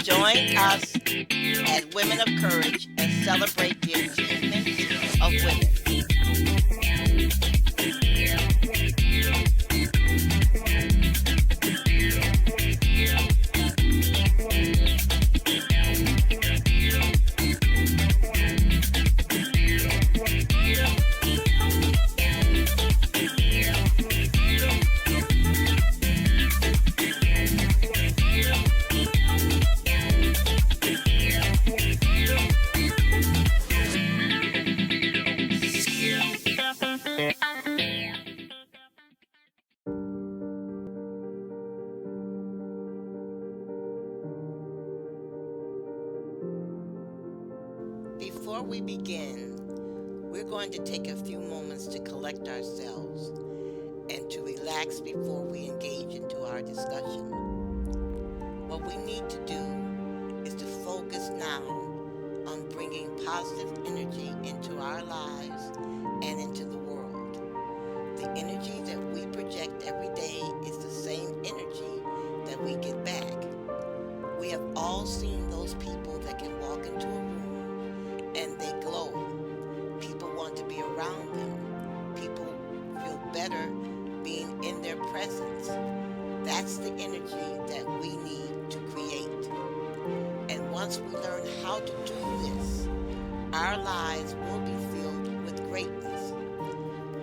Join us at Women of Courage and celebrate the achievements of women. Before we begin, we're going to take a few moments to collect ourselves and to relax before we engage into our discussion. What we need to do is to focus now on bringing positive energy into our lives and into the world. The energy that we project every day is the same energy that we get back. We have all seen those people that can walk into a room and they glow. People want to be around them. People feel better being in their presence. That's the energy that we need to create. And once we learn how to do this, our lives will be filled with greatness.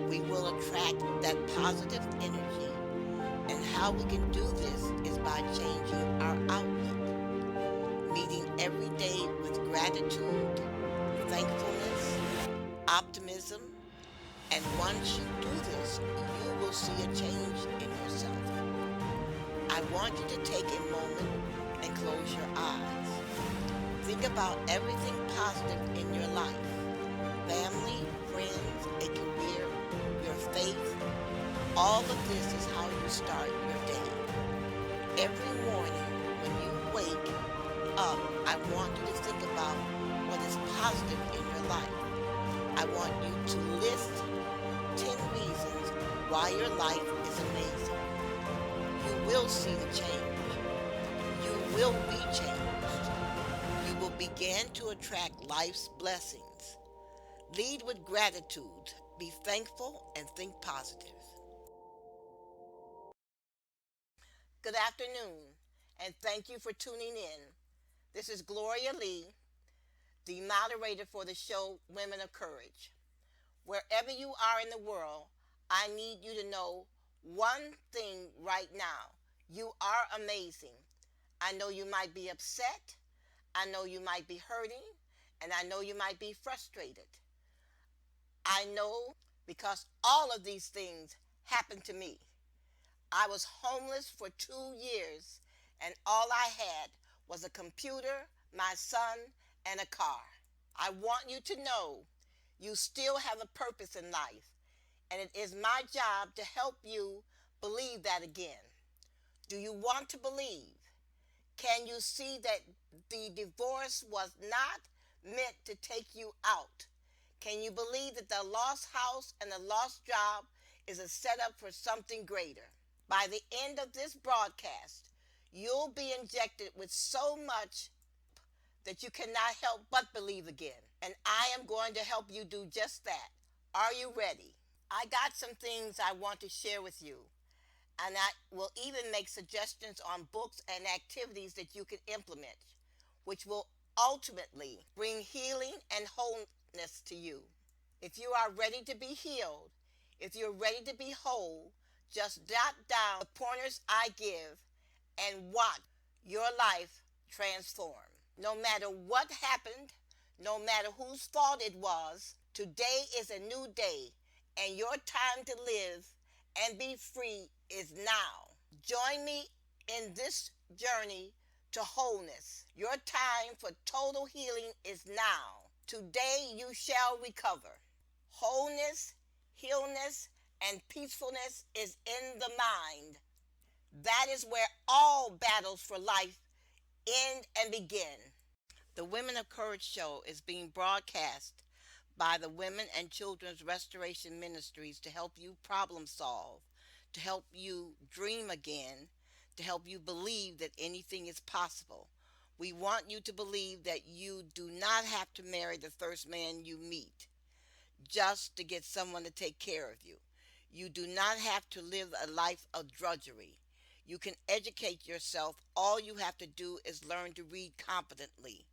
We will attract that positive energy. And how we can do this is by changing our outlook, meeting every day with gratitude, thankfulness, optimism, and once you do this, you will see a change in yourself. I want you to take a moment and close your eyes. Think about everything positive in your life. Family, friends, a career, your faith. All of this is how you start your day. Every morning when you wake up, I want you to think about what is positive in your life. I want you to list 10 reasons why your life is amazing. You will see the change. You will be changed. You will begin to attract life's blessings. Lead with gratitude. Be thankful and think positive. Good afternoon, and thank you for tuning in. This is Gloria Lee, the moderator for the show Women of Courage. Wherever you are in the world, I need you to know one thing right now. You are amazing. I know you might be upset. I know you might be hurting. And I know you might be frustrated. I know because all of these things happened to me. I was homeless for 2 years, and all I had was a computer, my son, and a car. I want you to know you still have a purpose in life, and it is my job to help you believe that again. Do you want to believe? Can you see that the divorce was not meant to take you out? Can you believe that the lost house and the lost job is a setup for something greater? By the end of this broadcast, you'll be injected with so much that you cannot help but believe again. And I am going to help you do just that. Are you ready? I got some things I want to share with you. And I will even make suggestions on books and activities that you can implement, which will ultimately bring healing and wholeness to you. If you are ready to be healed, if you're ready to be whole, just jot down the pointers I give and watch your life transform. No matter what happened, no matter whose fault it was, today is a new day, and your time to live and be free is now. Join me in this journey to wholeness. Your time for total healing is now. Today you shall recover. Wholeness, healness, and peacefulness is in the mind. That is where all battles for life end and begin. The Women of Courage show is being broadcast by the Women and Children's Restoration Ministries to help you problem solve, to help you dream again, to help you believe that anything is possible. We want you to believe that you do not have to marry the first man you meet just to get someone to take care of you. You do not have to live a life of drudgery. You can educate yourself. All you have to do is learn to read competently.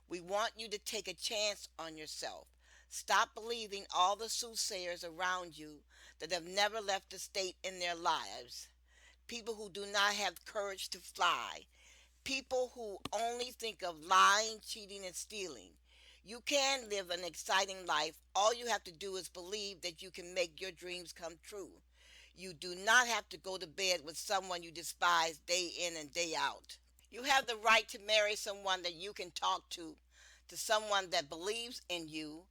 We want you to take a chance on yourself. Stop believing all the soothsayers around you that have never left a state in their lives. People who do not have courage to fly. People who only think of lying, cheating, and stealing. You can live an exciting life. All you have to do is believe that you can make your dreams come true. You do not have to go to bed with someone you despise day in and day out. You have the right to marry someone that you can talk to someone that believes in you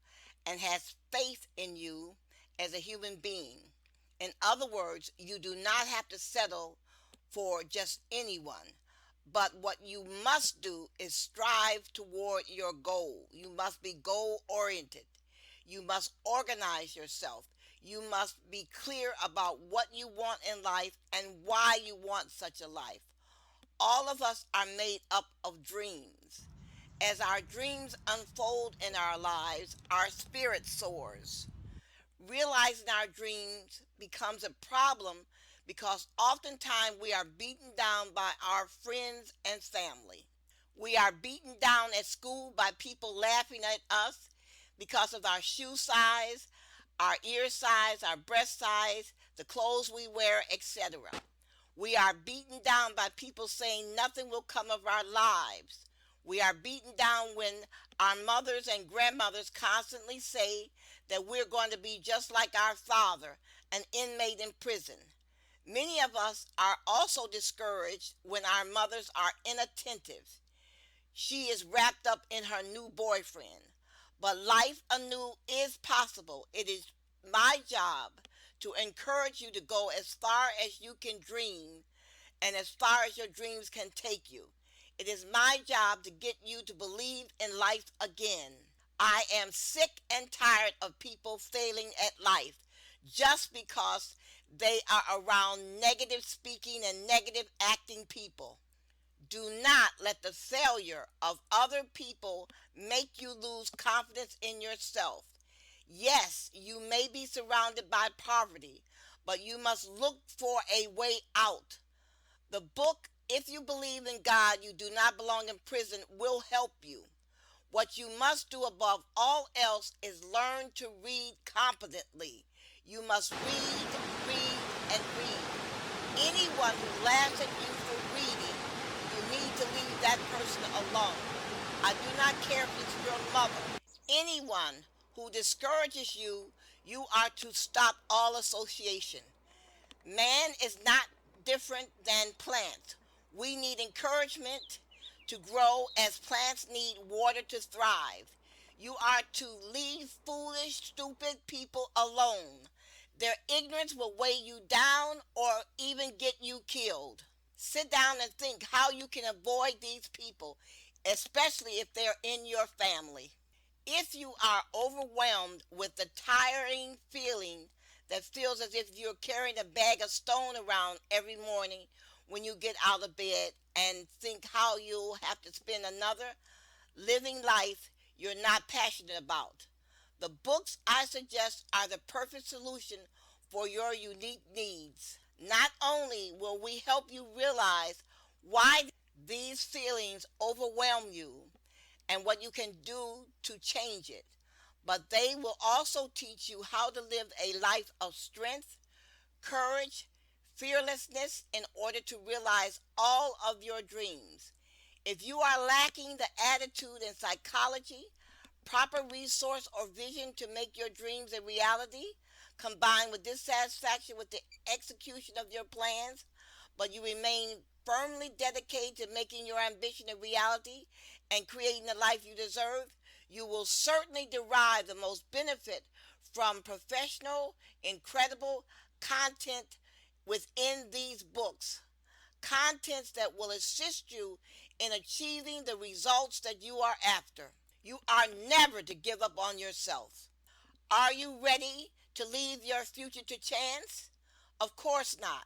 and has faith in you as a human being. In other words, you do not have to settle for just anyone. But what you must do is strive toward your goal. You must be goal oriented. You must organize yourself. You must be clear about what you want in life and why you want such a life. All of us are made up of dreams. As our dreams unfold in our lives, our spirit soars. Realizing our dreams becomes a problem because oftentimes we are beaten down by our friends and family. We are beaten down at school by people laughing at us because of our shoe size, our ear size, our breast size, the clothes we wear, etc. We are beaten down by people saying nothing will come of our lives. We are beaten down when our mothers and grandmothers constantly say that we're going to be just like our father, an inmate in prison. Many of us are also discouraged when our mothers are inattentive. She is wrapped up in her new boyfriend. But life anew is possible. It is my job to encourage you to go as far as you can dream and as far as your dreams can take you. It is my job to get you to believe in life again. I am sick and tired of people failing at life just because they are around negative speaking and negative acting people. Do not let the failure of other people make you lose confidence in yourself. Yes, you may be surrounded by poverty, but you must look for a way out. The book, If You Believe in God, You Do Not Belong in Prison, will help you. What you must do above all else is learn to read competently. You must read, and read. Anyone who laughs at you for reading, you need to leave that person alone. I do not care if it's your mother. Anyone who discourages you, you are to stop all association. Man is not different than plants. We need encouragement to grow as plants need water to thrive. You are to leave foolish, stupid people alone. Their ignorance will weigh you down or even get you killed. Sit down and think how you can avoid these people, especially if they're in your family. If you are overwhelmed with the tiring feeling that feels as if you're carrying a bag of stone around every morning when you get out of bed and think how you'll have to spend another living life you're not passionate about, the books I suggest are the perfect solution for your unique needs. Not only will we help you realize why these feelings overwhelm you and what you can do to change it, but they will also teach you how to live a life of strength, courage, fearlessness in order to realize all of your dreams. If you are lacking the attitude and psychology, proper resource or vision to make your dreams a reality, combined with dissatisfaction with the execution of your plans, but you remain firmly dedicated to making your ambition a reality and creating the life you deserve, you will certainly derive the most benefit from professional, incredible content within these books. Contents that will assist you in achieving the results that you are after. You are never to give up on yourself. Are you ready to leave your future to chance? Of course not.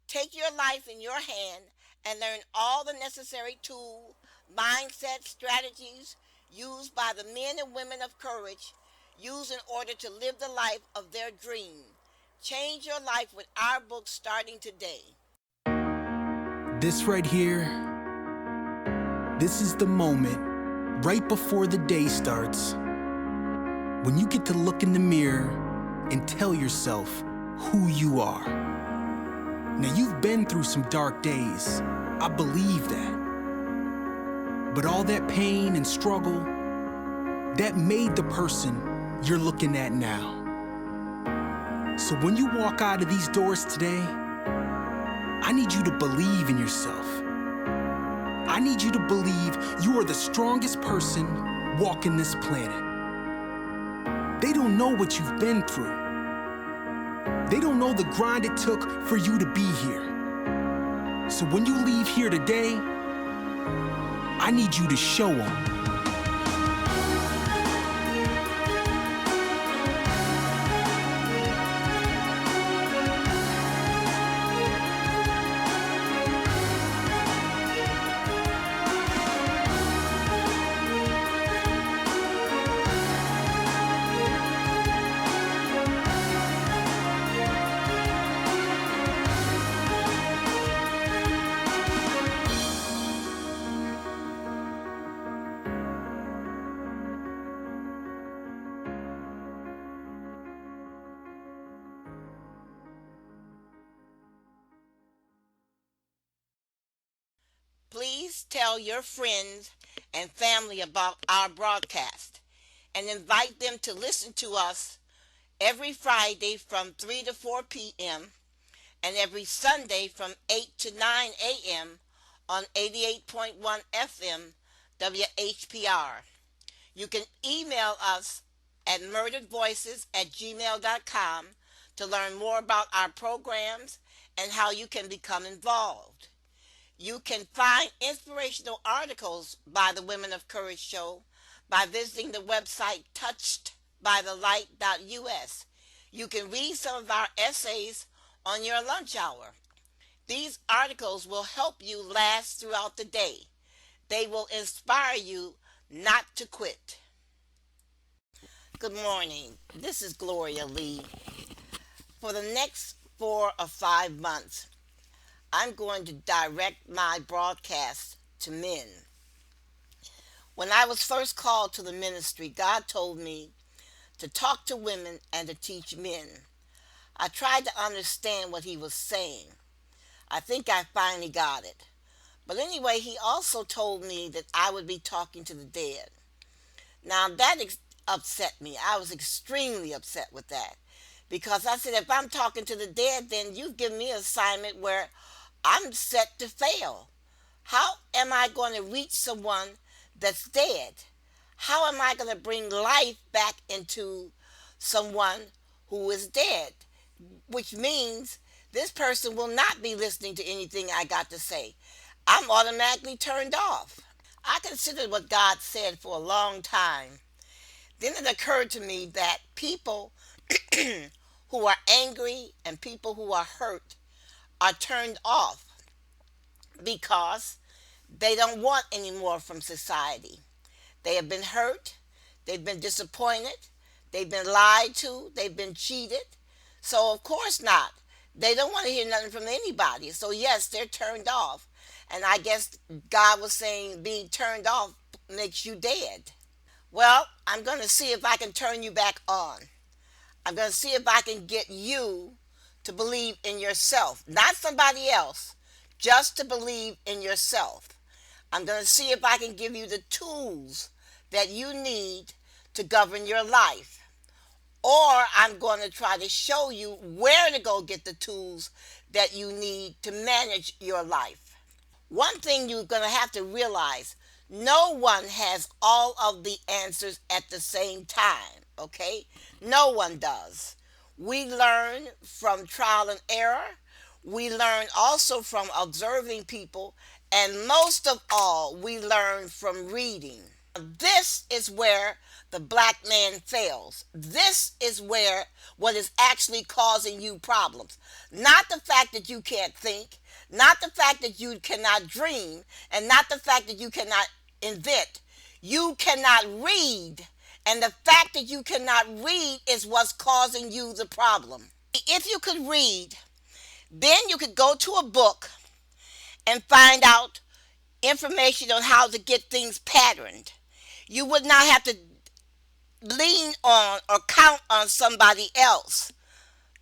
Take your life in your hand and learn all the necessary tools mindset, strategies used by the men and women of courage, used in order to live the life of their dream. Change your life with our book starting today. This right here, this is the moment right before the day starts when you get to look in the mirror and tell yourself who you are. Now, you've been through some dark days. I believe that. But all that pain and struggle, that made the person you're looking at now. So when you walk out of these doors today, I need you to believe in yourself. I need you to believe you are the strongest person walking this planet. They don't know what you've been through. They don't know the grind it took for you to be here. So when you leave here today, I need you to show them. Please tell your friends and family about our broadcast and invite them to listen to us every Friday from 3 to 4 p.m. and every Sunday from 8 to 9 a.m. on 88.1 FM WHPR. You can email us at murderedvoices@gmail.com to learn more about our programs and how you can become involved. You can find inspirational articles by the Women of Courage Show by visiting the website touchedbythelight.us. You can read some of our essays on your lunch hour. These articles will help you last throughout the day. They will inspire you not to quit. Good morning. This is Gloria Lee. For the next 4 or 5 months, I'm going to direct my broadcast to men. When I was first called to the ministry, God told me to talk to women and to teach men. I tried to understand what he was saying. I think I finally got it. But anyway, he also told me that I would be talking to the dead. Now that upset me. I was extremely upset with that. Because I said, if I'm talking to the dead, then you've given me an assignment where I'm set to fail. How am I going to reach someone that's dead? How am I going to bring life back into someone who is dead? Which means this person will not be listening to anything I got to say. I'm automatically turned off. I considered what God said for a long time. Then it occurred to me that people who are angry and people who are hurt are turned off because they don't want any more from society. They have been hurt, they've been disappointed, they've been lied to, they've been cheated. So of course not. They don't want to hear nothing from anybody. So yes, they're turned off. And I guess God was saying being turned off makes you dead. Well, I'm going to see if I can turn you back on. I'm going to see if I can get you to believe in yourself, not somebody else, just to believe in yourself. I'm going to see if I can give you the tools that you need to govern your life. Or I'm going to try to show you where to go get the tools that you need to manage your life. One thing you're going to have to realize, no one has all of the answers at the same time, okay? No one does. We learn from trial and error. We learn also from observing people. And most of all, we learn from reading. This is where the black man fails. This is where what is actually causing you problems. Not the fact that you can't think, not the fact that you cannot dream, and not the fact that you cannot invent. You cannot read. And the fact that you cannot read is what's causing you the problem. If you could read, then you could go to a book and find out information on how to get things patterned. You would not have to lean on or count on somebody else.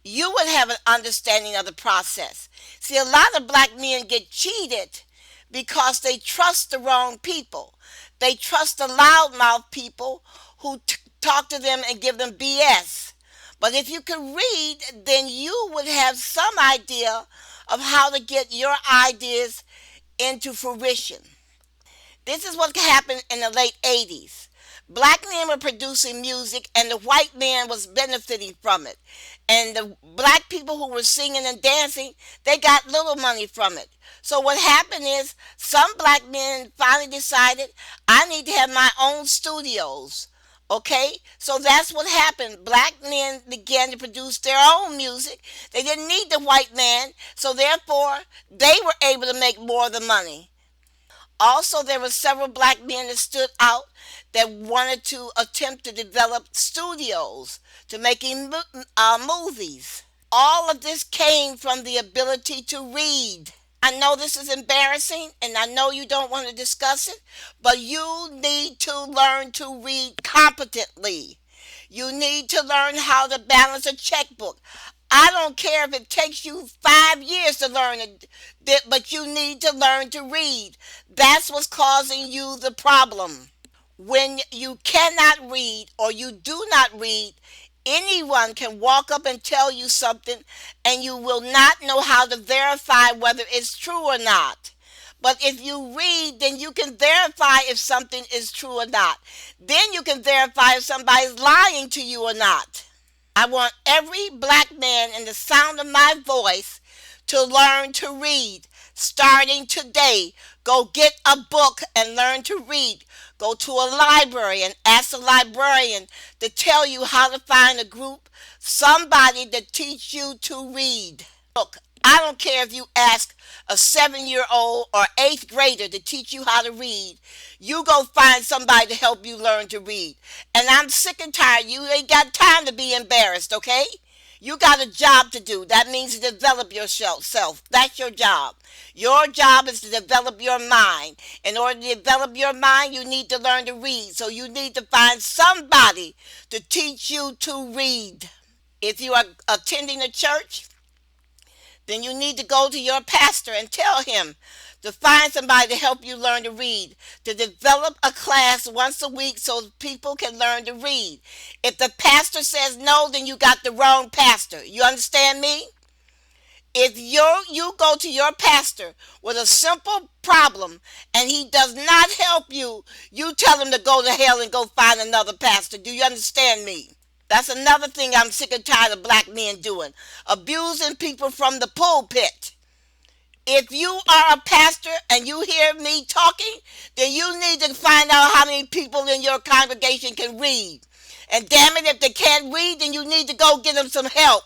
You would have an understanding of the process. See, a lot of black men get cheated because they trust the wrong people. They trust the loudmouth people who talk to them and give them BS. But if you could read, then you would have some idea of how to get your ideas into fruition. This is what happened in the late 80s. Black men were producing music and the white man was benefiting from it. And the black people who were singing and dancing, they got little money from it. So what happened is some black men finally decided, I need to have my own studios. Okay, so that's what happened. Black men began to produce their own music. They didn't need the white man, so therefore they were able to make more of the money. Also, there were several black men that stood out that wanted to attempt to develop studios to making movies. All of this came from the ability to read. I know this is embarrassing and I know you don't want to discuss it, but you need to learn to read competently. You need to learn how to balance a checkbook. I don't care if it takes you 5 years to learn it, but you need to learn to read. That's what's causing you the problem. When you cannot read or you do not read, anyone can walk up and tell you something and you will not know how to verify whether it's true or not. But if you read, then you can verify if something is true or not. Then you can verify if somebody's lying to you or not. I want every black man in the sound of my voice to learn to read. Starting today, go get a book and learn to read. Go to a library and ask a librarian to tell you how to find a group, somebody to teach you to read. Look, I don't care if you ask a 7-year-old or 8th grader to teach you how to read. You go find somebody to help you learn to read. And I'm sick and tired. You ain't got time to be embarrassed, okay? You got a job to do. That means to develop yourself. That's your job. Your job is to develop your mind. In order to develop your mind, you need to learn to read. So you need to find somebody to teach you to read. If you are attending a church, then you need to go to your pastor and tell him to find somebody to help you learn to read, to develop a class once a week so people can learn to read. If the pastor says no, then you got the wrong pastor. You understand me? If you go to your pastor with a simple problem and he does not help you, you tell him to go to hell and go find another pastor. Do you understand me? That's another thing I'm sick and tired of black men doing. Abusing people from the pulpit. If you are a pastor and you hear me talking, then you need to find out how many people in your congregation can read. And damn it, if they can't read, then you need to go get them some help.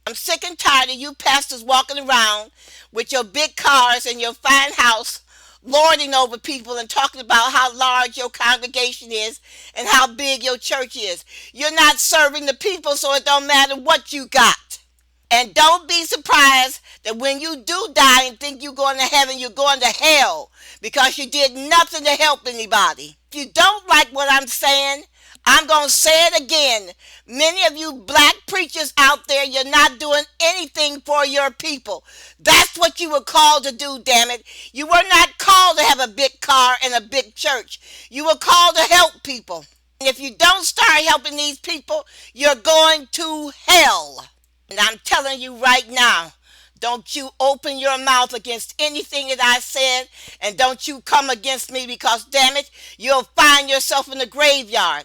I'm sick and tired of you pastors walking around with your big cars and your fine house, lording over people and talking about how large your congregation is and how big your church is. You're not serving the people, so it don't matter what you got. And don't be surprised that when you do die and think you're going to heaven, you're going to hell because you did nothing to help anybody. If you don't like what I'm saying, I'm going to say it again. Many of you black preachers out there, you're not doing anything for your people. That's what you were called to do, damn it. You were not called to have a big car and a big church. You were called to help people. And if you don't start helping these people, you're going to hell. And I'm telling you right now, don't you open your mouth against anything that I said, and don't you come against me because, damn it, you'll find yourself in the graveyard.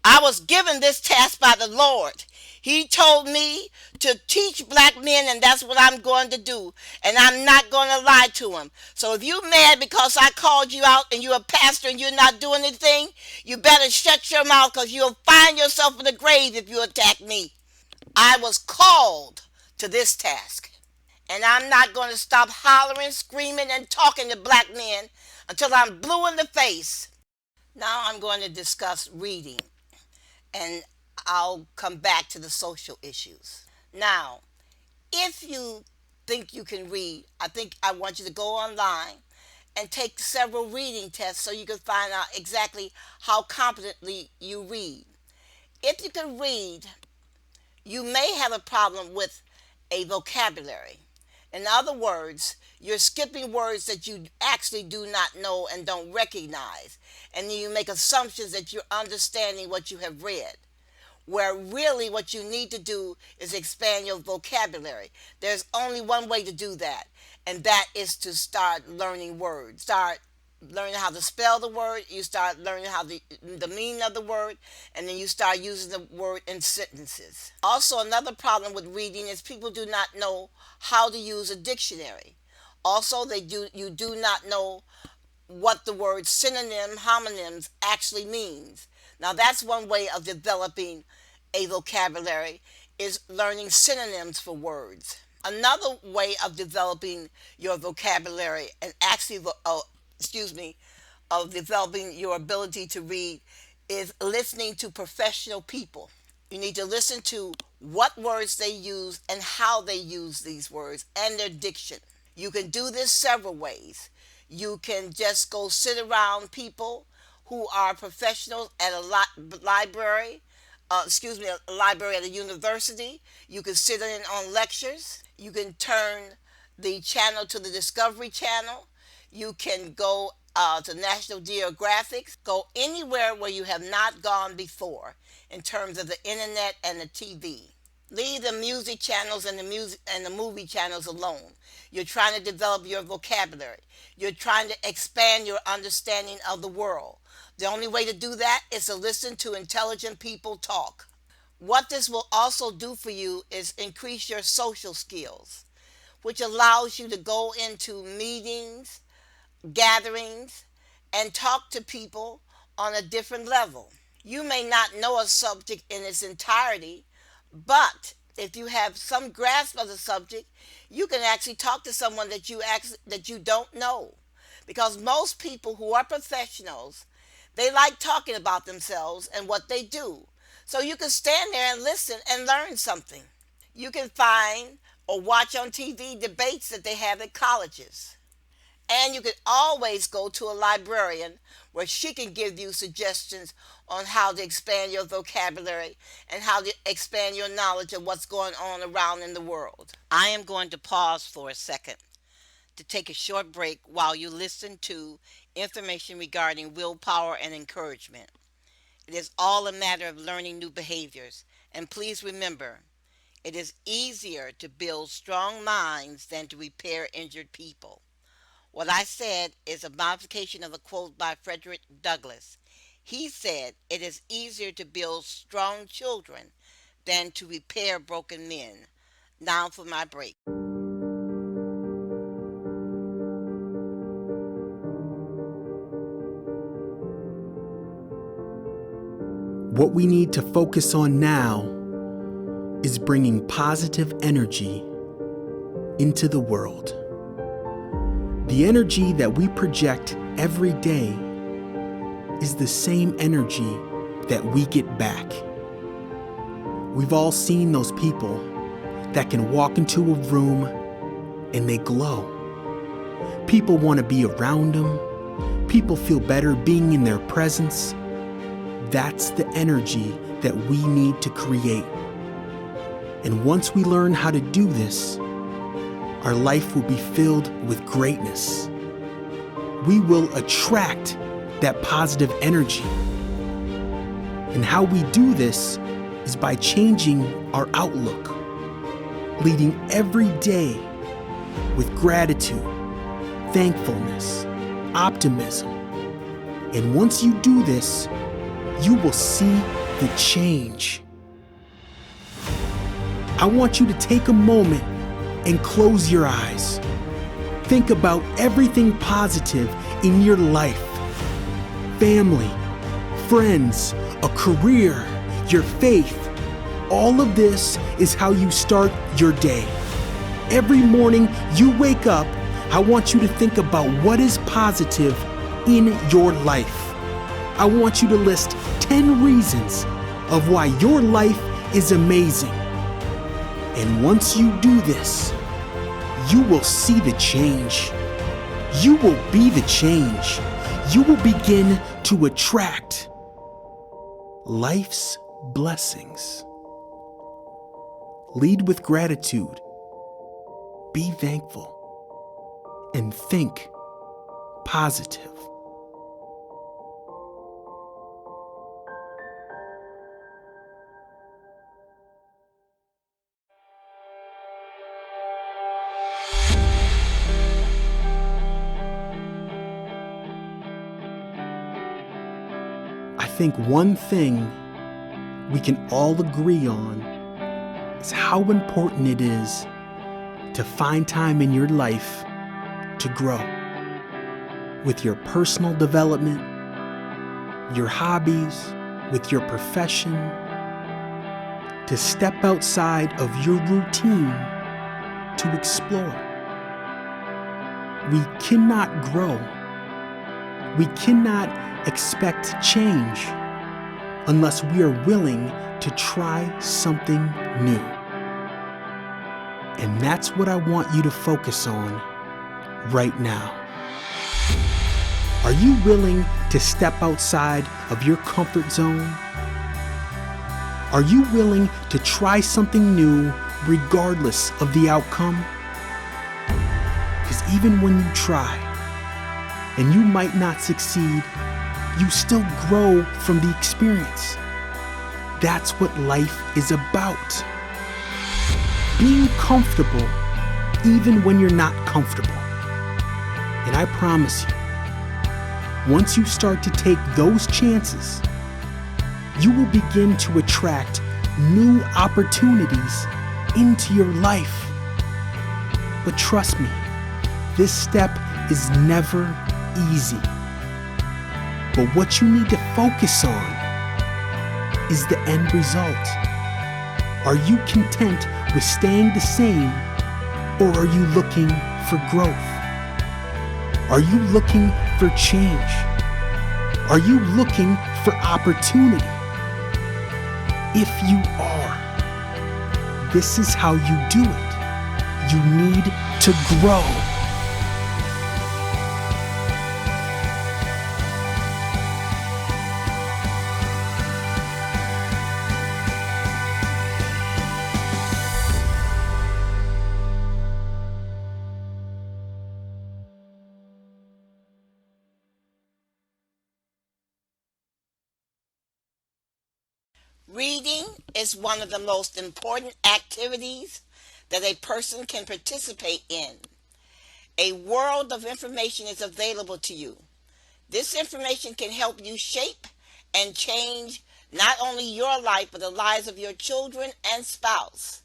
I was given this task by the Lord. He told me to teach black men, and that's what I'm going to do. And I'm not going to lie to him. So if you're mad because I called you out and you're a pastor and you're not doing anything, you better shut your mouth, because you'll find yourself in the grave if you attack me. I was called to this task. And I'm not going to stop hollering, screaming, and talking to black men until I'm blue in the face. Now I'm going to discuss reading, and I'll come back to the social issues. Now, if you think you can read, I want you to go online and take several reading tests so you can find out exactly how competently you read. If you can read, you may have a problem with a vocabulary. In other words, you're skipping words that you actually do not know and don't recognize. And then you make assumptions that you're understanding what you have read, where really what you need to do is expand your vocabulary. There's only one way to do that, and that is to start learning words. Start learning how to spell the word, you start learning how the meaning of the word, and then you start using the word in sentences. Also, another problem with reading is people do not know how to use a dictionary. Also, you do not know what the word synonym, homonyms actually means. Now, that's one way of developing a vocabulary, is learning synonyms for words. Another way of developing your vocabulary and actually of developing your ability to read is listening to professional people. You need to listen to what words they use and how they use these words and their diction. You can do this several ways. You can just go sit around people who are professionals at a library, a library at a university. You can sit in on lectures. You can turn the channel to the Discovery Channel. You can go to National Geographic. Go anywhere where you have not gone before in terms of the internet and the TV. Leave the music channels and the movie channels alone. You're trying to develop your vocabulary. You're trying to expand your understanding of the world. The only way to do that is to listen to intelligent people talk. What this will also do for you is increase your social skills, which allows you to go into meetings, gatherings, and talk to people on a different level. You may not know a subject in its entirety, but if you have some grasp of the subject, you can actually talk to someone that you don't know. Because most people who are professionals, they like talking about themselves and what they do. So you can stand there and listen and learn something. You can find or watch on TV debates that they have at colleges. And you can always go to a librarian where she can give you suggestions on how to expand your vocabulary and how to expand your knowledge of what's going on around in the world. I am going to pause for a second to take a short break while you listen to information regarding willpower and encouragement. It is all a matter of learning new behaviors. And please remember, it is easier to build strong minds than to repair injured people. What I said is a modification of a quote by Frederick Douglass. He said, "It is easier to build strong children than to repair broken men." Now for my break. What we need to focus on now is bringing positive energy into the world. The energy that we project every day is the same energy that we get back. We've all seen those people that can walk into a room and they glow. People want to be around them. People feel better being in their presence. That's the energy that we need to create. And once we learn how to do this, our life will be filled with greatness. We will attract that positive energy. And how we do this is by changing our outlook, leading every day with gratitude, thankfulness, optimism. And once you do this, you will see the change. I want you to take a moment and close your eyes. Think about everything positive in your life. Family, friends, a career, your faith. All of this is how you start your day. Every morning you wake up, I want you to think about what is positive in your life. I want you to list 10 reasons of why your life is amazing. And once you do this, you will see the change. You will be the change. You will begin to attract life's blessings. Lead with gratitude. Be thankful. And think positive. I think one thing we can all agree on is how important it is to find time in your life to grow with your personal development, your hobbies, with your profession, to step outside of your routine to explore. We cannot grow. We cannot expect change unless we are willing to try something new. And that's what I want you to focus on right now. Are you willing to step outside of your comfort zone? Are you willing to try something new regardless of the outcome? Because even when you try and you might not succeed, you still grow from the experience. That's what life is about. Being comfortable even when you're not comfortable. And I promise you, once you start to take those chances, you will begin to attract new opportunities into your life. But trust me, this step is never easy. But what you need to focus on is the end result. Are you content with staying the same, or are you looking for growth? Are you looking for change? Are you looking for opportunity? If you are, this is how you do it. You need to grow. Reading is one of the most important activities that a person can participate in. A world of information is available to you. This information can help you shape and change not only your life, but the lives of your children and spouse.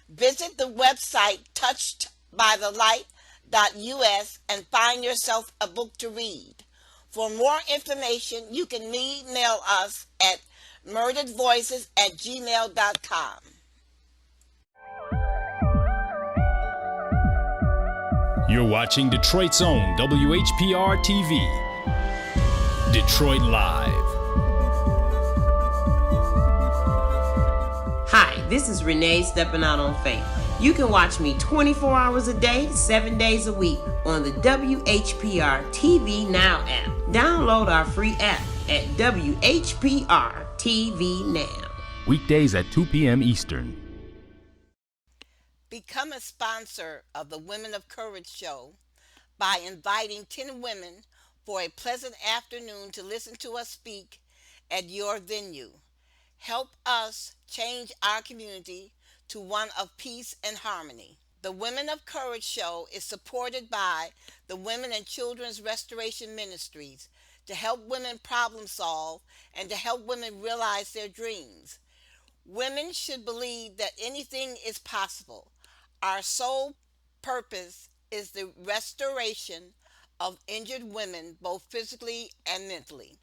Visit the website touchedbythelight.us and find yourself a book to read. For more information, you can email us at murderedvoices@gmail.com. You're watching Detroit's own WHPR TV. Detroit Live. Hi, this is Renee stepping out on faith. You can watch me 24 hours a day, 7 days a week on the WHPR TV Now app. Download our free app at WHPR TV Now. Weekdays at 2 p.m. Eastern. Become a sponsor of the Women of Courage show by inviting 10 women for a pleasant afternoon to listen to us speak at your venue. Help us change our community to one of peace and harmony. The Women of Courage show is supported by the Women and Children's Restoration Ministries to help women problem solve and to help women realize their dreams. Women should believe that anything is possible. Our sole purpose is the restoration of injured women, both physically and mentally.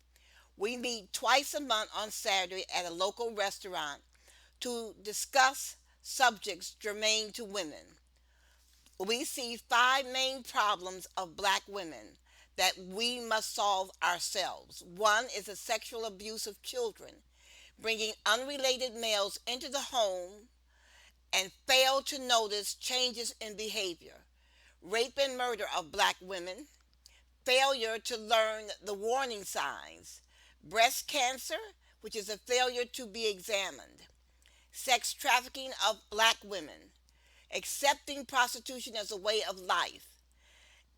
We meet twice a month on Saturday at a local restaurant to discuss subjects germane to women. We see five main problems of black women that we must solve ourselves. One is the sexual abuse of children, bringing unrelated males into the home and fail to notice changes in behavior. Rape and murder of black women, failure to learn the warning signs, breast cancer, which is a failure to be examined, sex trafficking of black women, accepting prostitution as a way of life,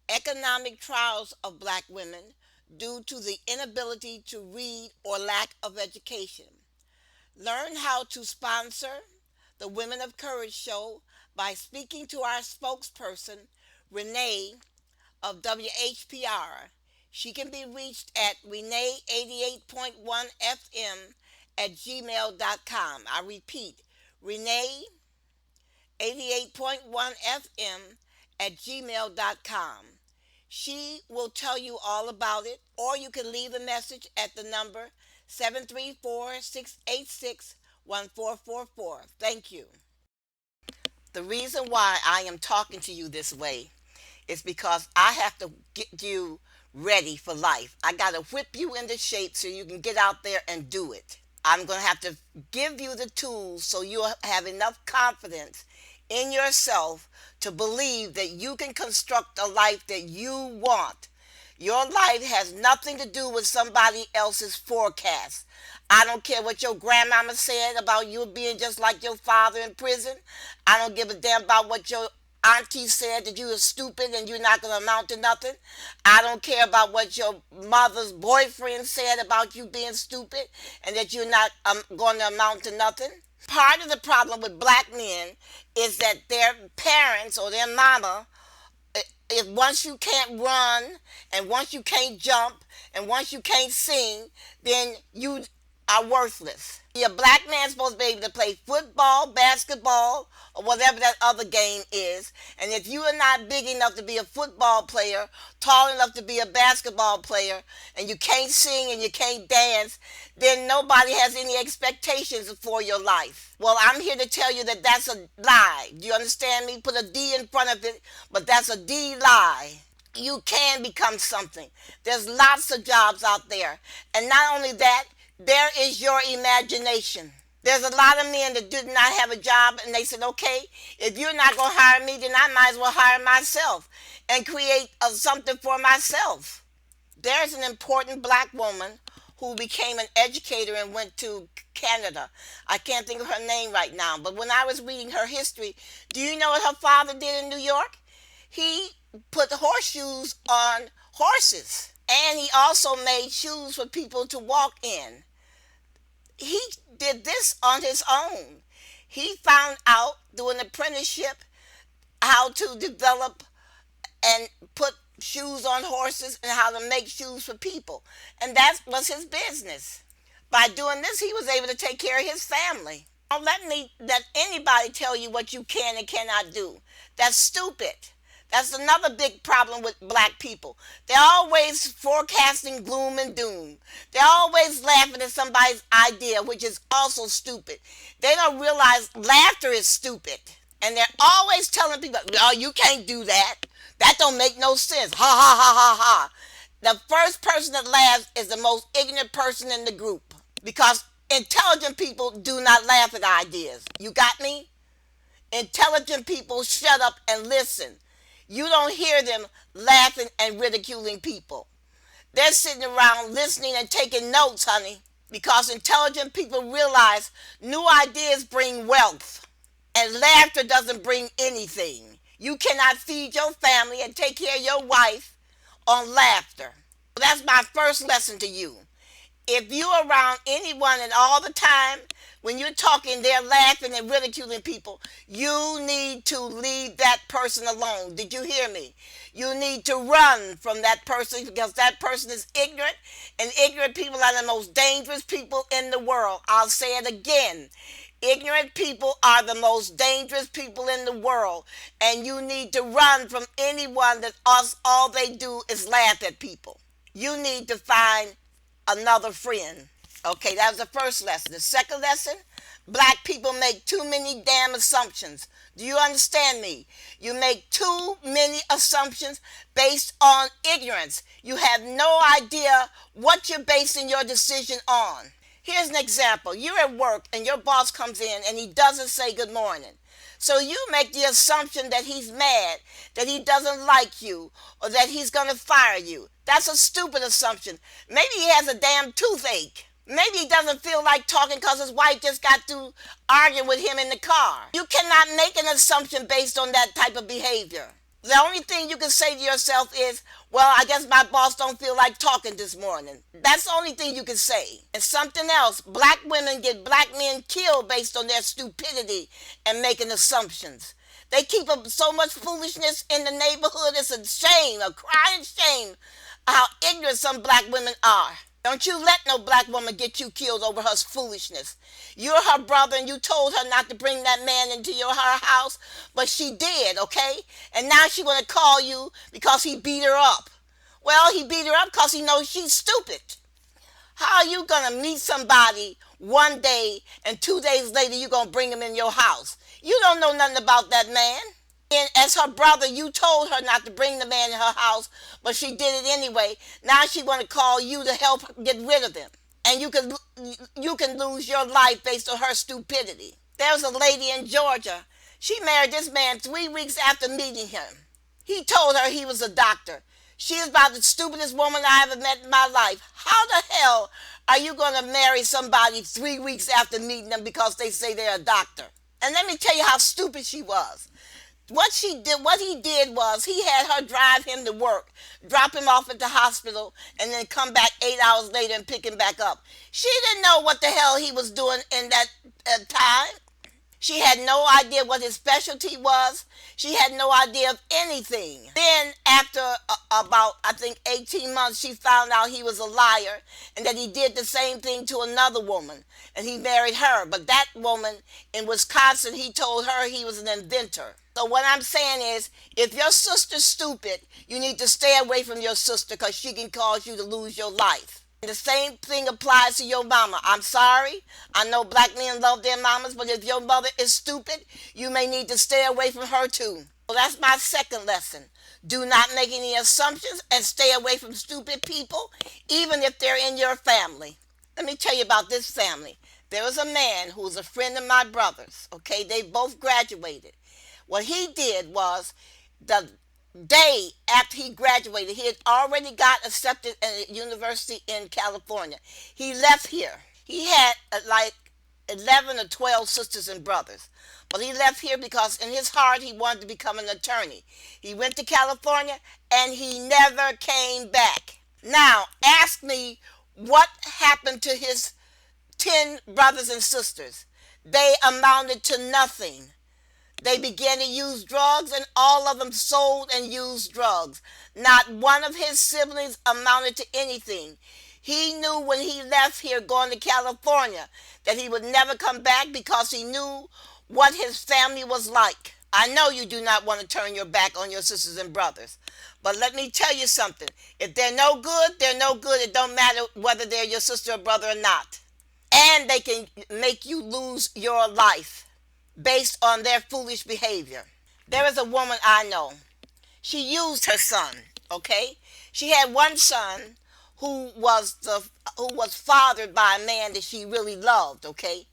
economic trials of black women due to the inability to read or lack of education. Learn how to sponsor the Women of Courage show by speaking to our spokesperson, Renee of WHPR. She can be reached at renee88.1fm@gmail.com. I repeat, renee88.1fm@gmail.com. She will tell you all about it, or you can leave a message at the number 734-686-1444. Thank you. The reason why I am talking to you this way is because I have to get you ready for life. I got to whip you into shape so you can get out there and do it. I'm going to have to give you the tools so you'll have enough confidence in yourself to believe that you can construct a life that you want. Your life has nothing to do with somebody else's forecast. I don't care what your grandmama said about you being just like your father in prison. I don't give a damn about what your auntie said, that you are stupid and you're not going to amount to nothing. I don't care about what your mother's boyfriend said about you being stupid and that you're not going to amount to nothing. Part of the problem with black men is that their parents or their mama, if once you can't run and once you can't jump and once you can't sing, then you are worthless. A black man's supposed to be able to play football, basketball, or whatever that other game is. And if you are not big enough to be a football player, tall enough to be a basketball player, and you can't sing and you can't dance, then nobody has any expectations for your life. Well, I'm here to tell you that that's a lie. Do you understand me? Put a D in front of it, but that's a D lie. You can become something. There's lots of jobs out there. And not only that, there is your imagination. There's a lot of men that did not have a job and they said, okay, if you're not going to hire me, then I might as well hire myself and create something for myself. There's an important black woman who became an educator and went to Canada. I can't think of her name right now, but when I was reading her history, do you know what her father did in New York? He put horseshoes on horses, and he also made shoes for people to walk in. He did this on his own. He found out through an apprenticeship how to develop and put shoes on horses and how to make shoes for people. And that was his business. By doing this, he was able to take care of his family. Don't let anybody tell you what you can and cannot do. That's stupid. That's another big problem with black people. They're always forecasting gloom and doom. They're always laughing at somebody's idea, which is also stupid. They don't realize laughter is stupid. And they're always telling people, oh, you can't do that. That don't make no sense. Ha, ha, ha, ha, ha. The first person that laughs is the most ignorant person in the group. Because intelligent people do not laugh at ideas. You got me? Intelligent people shut up and listen. You don't hear them laughing and ridiculing people. They're sitting around listening and taking notes, honey, because intelligent people realize new ideas bring wealth, and laughter doesn't bring anything. You cannot feed your family and take care of your wife on laughter. That's my first lesson to you. If you're around anyone and all the time, when you're talking, they're laughing and ridiculing people, you need to leave that person alone. Did you hear me? You need to run from that person because that person is ignorant, and ignorant people are the most dangerous people in the world. I'll say it again. Ignorant people are the most dangerous people in the world, and you need to run from anyone that all they do is laugh at people. You need to find another friend. Okay, that was the first lesson. The second lesson, black people make too many damn assumptions. Do you understand me? You make too many assumptions based on ignorance. You have no idea what you're basing your decision on. Here's an example. You're at work and your boss comes in and he doesn't say good morning. So you make the assumption that he's mad, that he doesn't like you, or that he's going to fire you. That's a stupid assumption. Maybe he has a damn toothache. Maybe he doesn't feel like talking because his wife just got through arguing with him in the car. You cannot make an assumption based on that type of behavior. The only thing you can say to yourself is, well, I guess my boss don't feel like talking this morning. That's the only thing you can say. And something else, black women get black men killed based on their stupidity and making assumptions. They keep up so much foolishness in the neighborhood. It's a shame, a crying shame, how ignorant some black women are. Don't you let no black woman get you killed over her foolishness. You're her brother and you told her not to bring that man into her house, but she did, okay? And now she want to call you because he beat her up. Well, he beat her up because he knows she's stupid. How are you going to meet somebody one day and 2 days later you're going to bring him in your house? You don't know nothing about that man. And as her brother, you told her not to bring the man in her house, but she did it anyway. Now she want to call you to help get rid of him. And you can lose your life based on her stupidity. There was a lady in Georgia. She married this man 3 weeks after meeting him. He told her he was a doctor. She is about the stupidest woman I ever met in my life. How the hell are you going to marry somebody 3 weeks after meeting them because they say they're a doctor? And let me tell you how stupid she was. What he did was he had her drive him to work, drop him off at the hospital, and then come back 8 hours later and pick him back up. She didn't know what the hell he was doing in that time. She had no idea what his specialty was. She had no idea of anything. Then after about, I think, 18 months, she found out he was a liar and that he did the same thing to another woman. And he married her. But that woman in Wisconsin, he told her he was an inventor. So what I'm saying is, if your sister's stupid, you need to stay away from your sister because she can cause you to lose your life. And the same thing applies to your mama. I'm sorry. I know black men love their mamas, but if your mother is stupid, you may need to stay away from her too. So that's my second lesson. Do not make any assumptions and stay away from stupid people, even if they're in your family. Let me tell you about this family. There was a man who was a friend of my brother's. Okay, they both graduated. What he did was, the day after he graduated, he had already got accepted at a university in California. He left here. He had like 11 or 12 sisters and brothers. But he left here because in his heart he wanted to become an attorney. He went to California and he never came back. Now, ask me what happened to his 10 brothers and sisters. They amounted to nothing. They began to use drugs, and all of them sold and used drugs. Not one of his siblings amounted to anything. He knew when he left here going to California that he would never come back because he knew what his family was like. I know you do not want to turn your back on your sisters and brothers, but let me tell you something. If they're no good, they're no good. It don't matter whether they're your sister or brother or not. And they can make you lose your life based on their foolish behavior. There is a woman I know. She used her son, okay? She had one son who was fathered by a man that she really loved, okay?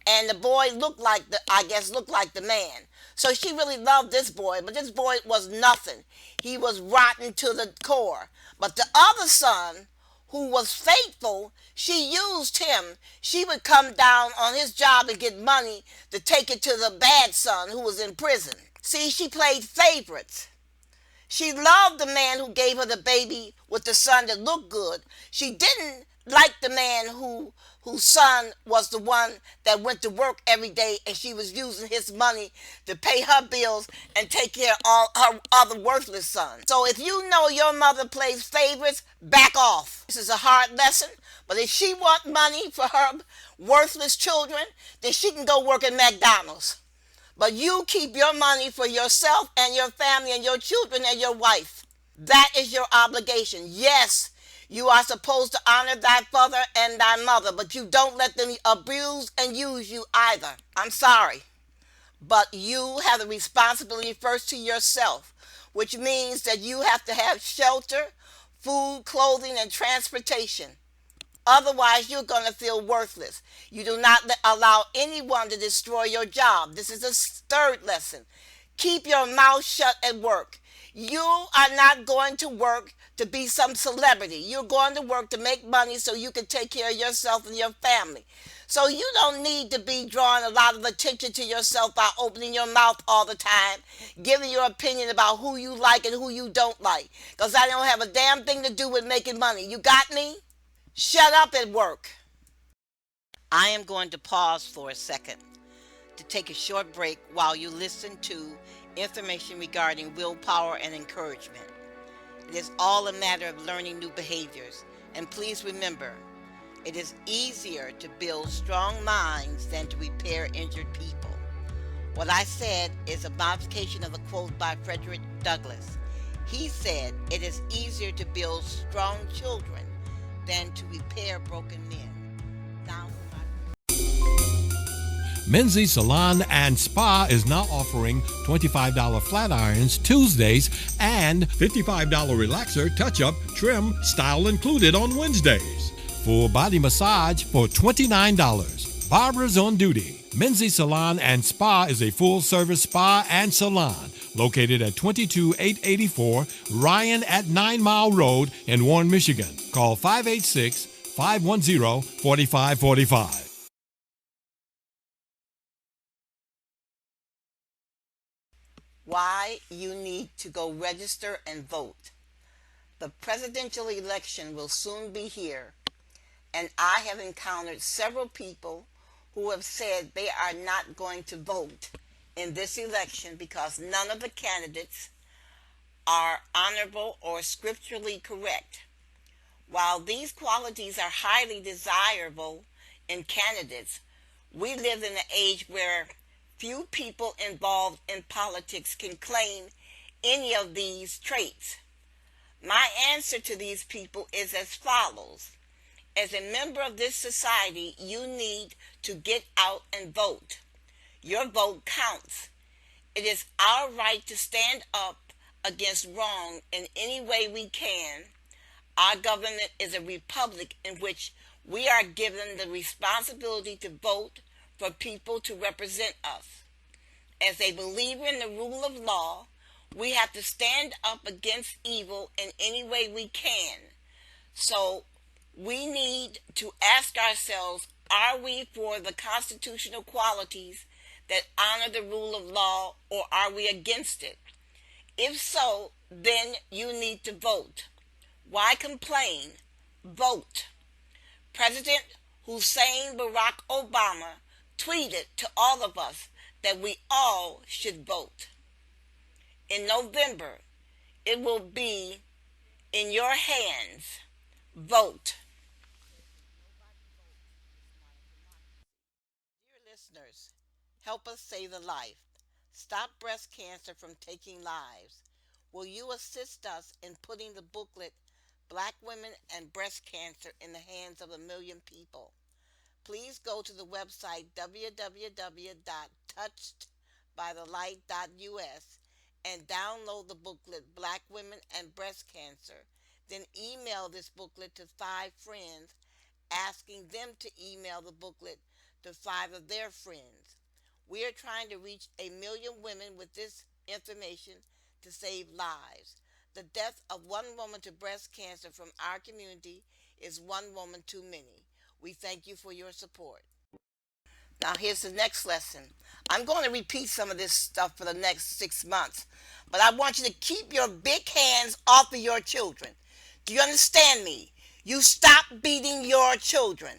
And the boy looked like the man. So she really loved this boy, but this boy was nothing. He was rotten to the core. But the other son, who was faithful, she used him. She would come down on his job and get money to take it to the bad son who was in prison. See, she played favorites. She loved the man who gave her the baby with the son that looked good. She didn't like the man whose son was the one that went to work every day and she was using his money to pay her bills and take care of all her other worthless sons. So if you know your mother plays favorites, back off. This is a hard lesson, but if she wants money for her worthless children, then she can go work at McDonald's. But you keep your money for yourself and your family and your children and your wife. That is your obligation. Yes, you are supposed to honor thy father and thy mother, but you don't let them abuse and use you either. I'm sorry. But you have the responsibility first to yourself, which means that you have to have shelter, food, clothing, and transportation. Otherwise, you're going to feel worthless. You do not allow anyone to destroy your job. This is the third lesson. Keep your mouth shut at work. You are not going to work to be some celebrity. You're going to work to make money so you can take care of yourself and your family. So you don't need to be drawing a lot of attention to yourself by opening your mouth all the time, giving your opinion about who you like and who you don't like. Because I don't have a damn thing to do with making money. You got me? Shut up at work. I am going to pause for a second to take a short break while you listen to information regarding willpower and encouragement. It is all a matter of learning new behaviors. And please remember, it is easier to build strong minds than to repair injured people. What I said is a modification of a quote by Frederick Douglass. He said, it is easier to build strong children than to repair broken men. Now, Menzies Salon and Spa is now offering $25 flat irons Tuesdays and $55 relaxer, touch-up, trim, style included on Wednesdays. Full body massage for $29. Barbers on duty. Menzies Salon and Spa is a full-service spa and salon located at 22884 Ryan at 9 Mile Road in Warren, Michigan. Call 586-510-4545. why you need to go register and vote. The presidential election will soon be here, and I have encountered several people who have said they are not going to vote in this election because none of the candidates are honorable or scripturally correct. While these qualities are highly desirable in candidates, we live in an age where few people involved in politics can claim any of these traits. My answer to these people is as follows. As a member of this society, you need to get out and vote. Your vote counts. It is our right to stand up against wrong in any way we can. Our government is a republic in which we are given the responsibility to vote for people to represent us. As a believer in the rule of law, we have to stand up against evil in any way we can. So we need to ask ourselves, are we for the constitutional qualities that honor the rule of law, or are we against it? If so, then you need to vote. Why complain? Vote. President Hussein Barack Obama tweeted to all of us that we all should vote. In November, it will be in your hands. Vote. Dear listeners, help us save a life. Stop breast cancer from taking lives. Will you assist us in putting the booklet Black Women and Breast Cancer in the hands of 1 million people? Please go to the website www.touchedbythelight.us and download the booklet Black Women and Breast Cancer. Then email this booklet to 5 friends, asking them to email the booklet to 5 of their friends. We are trying to reach 1 million women with this information to save lives. The death of one woman to breast cancer from our community is one woman too many. We thank you for your support. Now here's the next lesson. I'm going to repeat some of this stuff for the next 6 months, but I want you to keep your big hands off of your children. Do you understand me? You stop beating your children.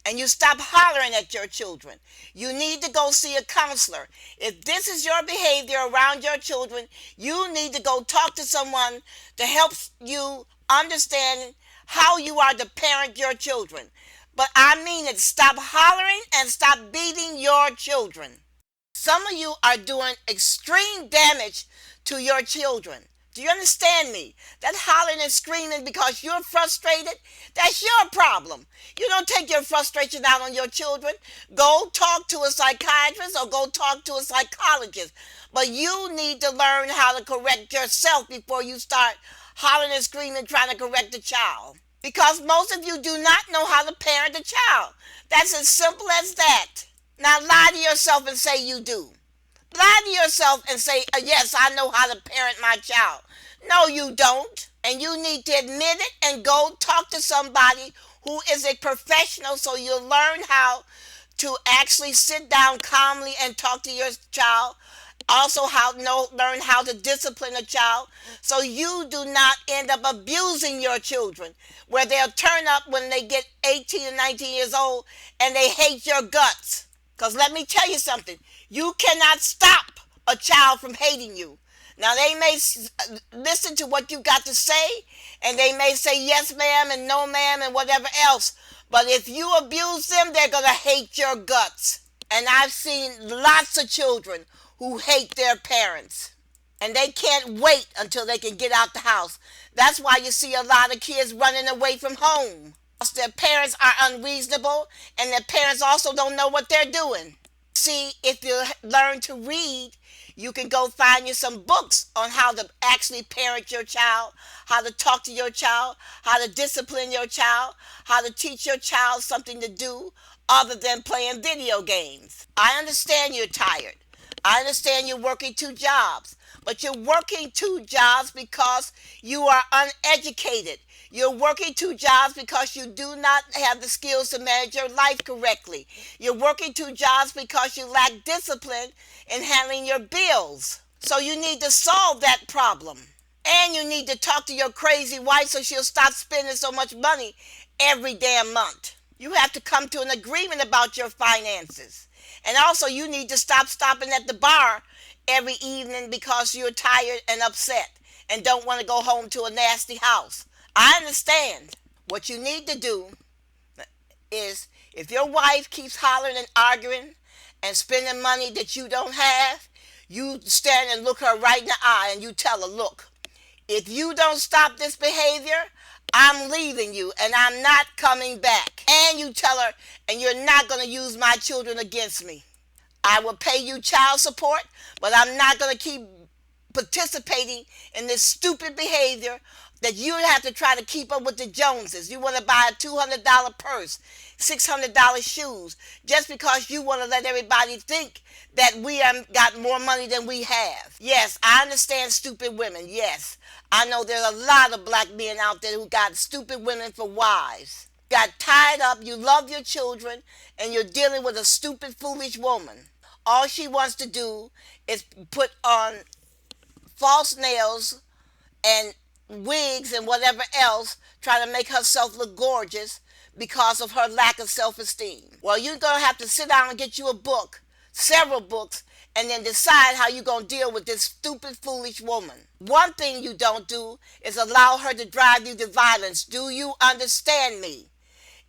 And you stop hollering at your children. You need to go see a counselor. If this is your behavior around your children, you need to go talk to someone to help you understand how you are to parent your children. But I mean it. Stop hollering and stop beating your children. Some of you are doing extreme damage to your children. Do you understand me? That hollering and screaming because you're frustrated, that's your problem. You don't take your frustration out on your children. Go talk to a psychiatrist or go talk to a psychologist. But you need to learn how to correct yourself before you start hollering and screaming trying to correct the child. Because most of you do not know how to parent a child. That's as simple as that. Now lie to yourself and say you do. Lie to yourself and say, yes, I know how to parent my child. No, you don't. And you need to admit it and go talk to somebody who is a professional so you'll learn how to actually sit down calmly and talk to your child. Also, learn how to discipline a child so you do not end up abusing your children, where they'll turn up when they get 18 and 19 years old and they hate your guts. Because let me tell you something. You cannot stop a child from hating you. Now, they may listen to what you got to say, and they may say yes, ma'am, and no, ma'am, and whatever else. But if you abuse them, they're going to hate your guts. And I've seen lots of children who hate their parents. And they can't wait until they can get out the house. That's why you see a lot of kids running away from home. Their parents are unreasonable, and their parents also don't know what they're doing. See, if you learn to read, you can go find you some books on how to actually parent your child, how to talk to your child, how to discipline your child, how to teach your child something to do other than playing video games. I understand you're tired. I understand you're working 2 jobs, but you're working 2 jobs because you are uneducated. You're working 2 jobs because you do not have the skills to manage your life correctly. You're working 2 jobs because you lack discipline in handling your bills. So you need to solve that problem. And you need to talk to your crazy wife so she'll stop spending so much money every damn month. You have to come to an agreement about your finances. And also you need to stop stopping at the bar every evening because you're tired and upset and don't want to go home to a nasty house. I understand. What you need to do is, if your wife keeps hollering and arguing and spending money that you don't have, you stand and look her right in the eye and you tell her, look, if you don't stop this behavior, I'm leaving you and I'm not coming back. And you tell her, and you're not going to use my children against me. I will pay you child support, but I'm not going to keep participating in this stupid behavior that you have to try to keep up with the Joneses. You want to buy a $200 purse, $600 shoes, just because you want to let everybody think that we have got more money than we have. Yes, I understand stupid women. Yes, I know there's a lot of black men out there who got stupid women for wives. Got tied up, you love your children, and you're dealing with a stupid, foolish woman. All she wants to do is put on false nails and wigs and whatever else, trying to make herself look gorgeous because of her lack of self-esteem. Well, you're going to have to sit down and get you a book, several books, and then decide how you're going to deal with this stupid, foolish woman. One thing you don't do is allow her to drive you to violence. Do you understand me?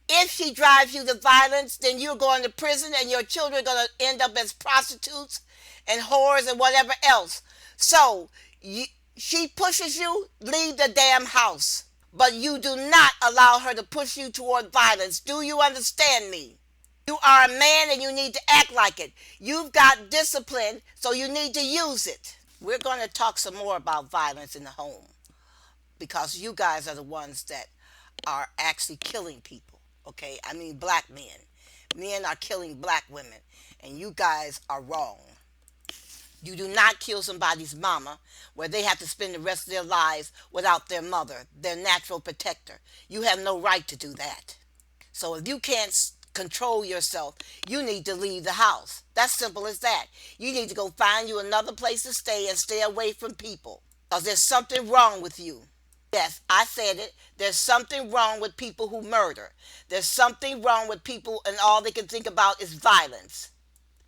If she drives you to violence, then you're going to prison and your children are going to end up as prostitutes and whores and whatever else. So, she pushes you, leave the damn house. But you do not allow her to push you toward violence. Do you understand me? You are a man and you need to act like it. You've got discipline, so you need to use it. We're going to talk some more about violence in the home because you guys are the ones that are actually killing people, okay? I mean black men. Men are killing black women, and you guys are wrong. You do not kill somebody's mama where they have to spend the rest of their lives without their mother, their natural protector. You have no right to do that. So if you can't control yourself, you need to leave the house. That's simple as that. You need to go find you another place to stay and stay away from people because there's something wrong with you. Yes, I said it. There's something wrong with people who murder. There's something wrong with people and all they can think about is violence.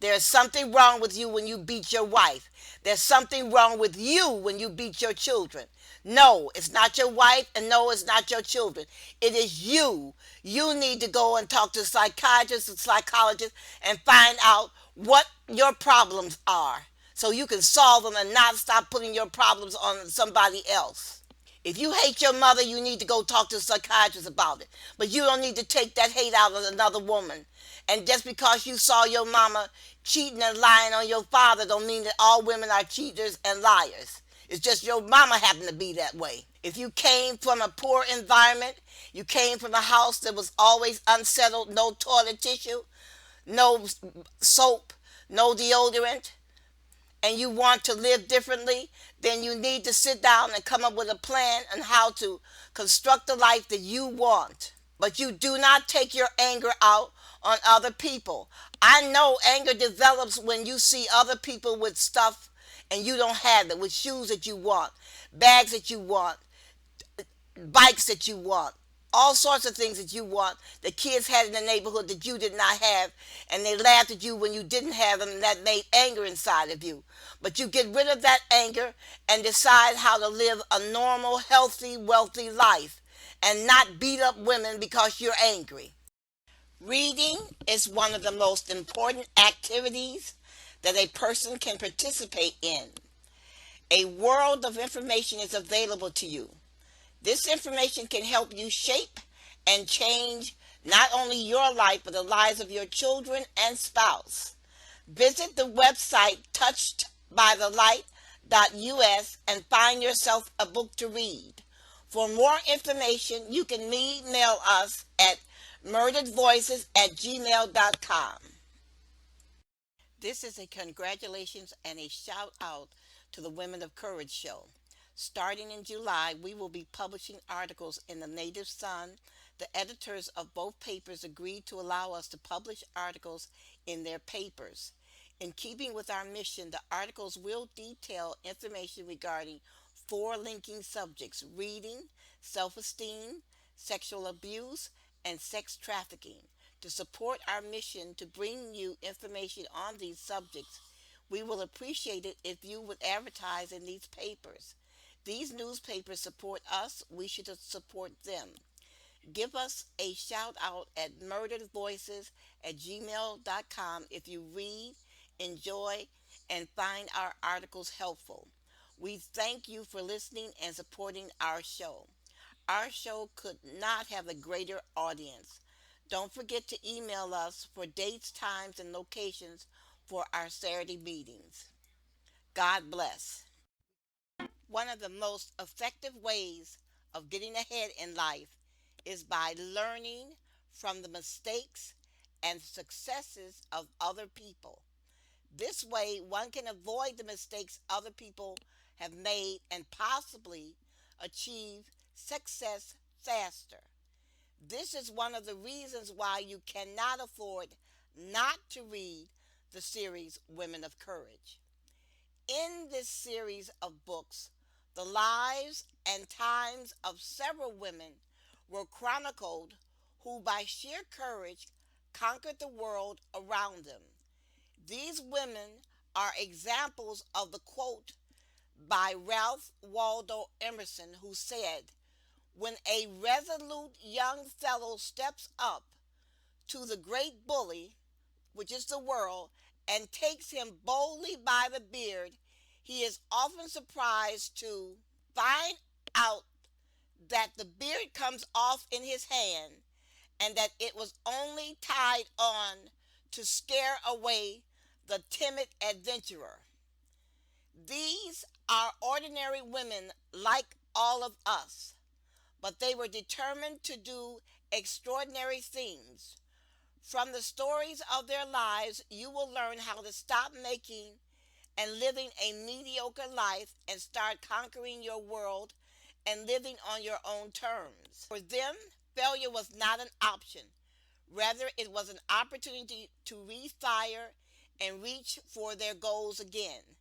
There's something wrong with you when you beat your wife. There's something wrong with you when you beat your children. No, it's not your wife, and no, it's not your children. It is you. You need to go and talk to psychiatrists and psychologists and find out what your problems are so you can solve them and not stop putting your problems on somebody else. If you hate your mother, you need to go talk to a psychiatrist about it. But you don't need to take that hate out on another woman. And just because you saw your mama cheating and lying on your father don't mean that all women are cheaters and liars. It's just your mama happened to be that way. If you came from a poor environment, you came from a house that was always unsettled, no toilet tissue, no soap, no deodorant, and you want to live differently, then you need to sit down and come up with a plan on how to construct the life that you want. But you do not take your anger out on other people. I know anger develops when you see other people with stuff and you don't have it, with shoes that you want, bags that you want, bikes that you want, all sorts of things that you want that kids had in the neighborhood that you did not have, and they laughed at you when you didn't have them, and that made anger inside of you. But you get rid of that anger and decide how to live a normal, healthy, wealthy life and not beat up women because you're angry. Reading is one of the most important activities that a person can participate in. A world of information is available to you. This information can help you shape and change not only your life, but the lives of your children and spouse. Visit the website touchedbythelight.us and find yourself a book to read. For more information, you can email us at murderedvoices@gmail.com. This is a congratulations and a shout out to the Women of Courage show. Starting in July, we will be publishing articles in the Native Sun. The editors of both papers agreed to allow us to publish articles in their papers. In keeping with our mission, the articles will detail information regarding 4 linking subjects: reading, self-esteem, sexual abuse, and sex trafficking. To support our mission to bring you information on these subjects, we will appreciate it if you would advertise in these papers. These newspapers support us, we should support them. Give us a shout out at murderedvoices@gmail.com if you read, enjoy, and find our articles helpful. We thank you for listening and supporting our show. Our show could not have a greater audience. Don't forget to email us for dates, times, and locations for our Saturday meetings. God bless. One of the most effective ways of getting ahead in life is by learning from the mistakes and successes of other people. This way, one can avoid the mistakes other people have made and possibly achieve success faster. This is one of the reasons why you cannot afford not to read the series Women of Courage. In this series of books, the lives and times of several women were chronicled who by sheer courage conquered the world around them. These women are examples of the quote by Ralph Waldo Emerson, who said, "When a resolute young fellow steps up to the great bully, which is the world, and takes him boldly by the beard, he is often surprised to find out that the beard comes off in his hand and that it was only tied on to scare away the timid adventurer." These are ordinary women like all of us, but they were determined to do extraordinary things. From the stories of their lives, you will learn how to stop making and living a mediocre life and start conquering your world and living on your own terms. For them, failure was not an option. Rather, it was an opportunity to refire and reach for their goals again.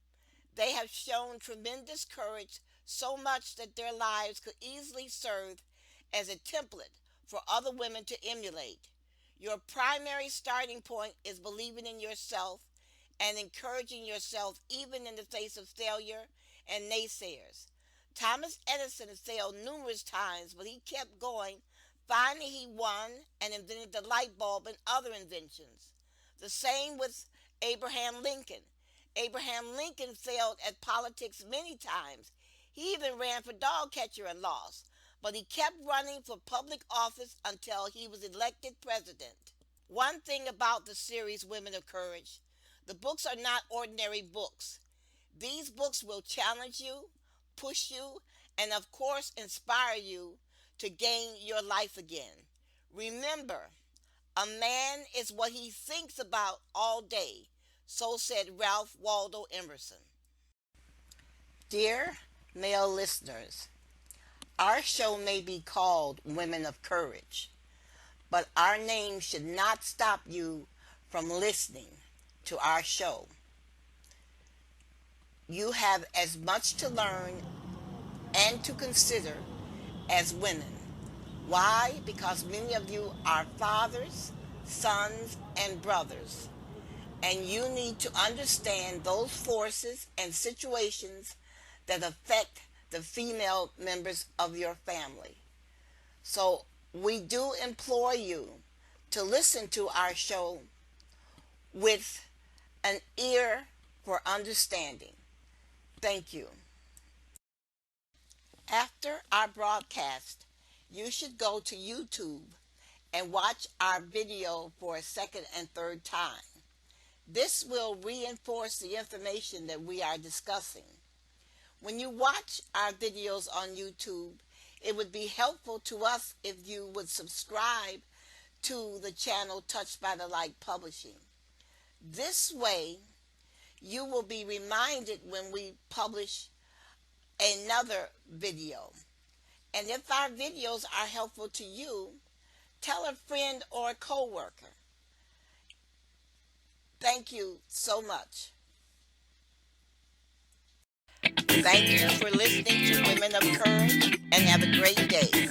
They have shown tremendous courage so much that their lives could easily serve as a template for other women to emulate. Your primary starting point is believing in yourself and encouraging yourself even in the face of failure and naysayers. Thomas Edison failed numerous times, but he kept going. Finally, he won and invented the light bulb and other inventions. The same with Abraham Lincoln. Abraham Lincoln failed at politics many times. He even ran for dog catcher and lost, but he kept running for public office until he was elected president. One thing about the series Women of Courage, the books are not ordinary books. These books will challenge you, push you, and of course inspire you to gain your life again. Remember, a man is what he thinks about all day. So said Ralph Waldo Emerson. Dear male listeners, our show may be called Women of Courage, but our name should not stop you from listening to our show. You have as much to learn and to consider as women. Why? Because many of you are fathers, sons, and brothers, and you need to understand those forces and situations that affect the female members of your family. So we do implore you to listen to our show with an ear for understanding. Thank you. After our broadcast, you should go to YouTube and watch our video for a second and third time. This will reinforce the information that we are discussing. When you watch our videos on YouTube, it would be helpful to us if you would subscribe to the channel Touched by the Light Publishing. This way, you will be reminded when we publish another video. And if our videos are helpful to you, tell a friend or a coworker. Thank you so much. Thank you for listening to Women of Courage, and have a great day.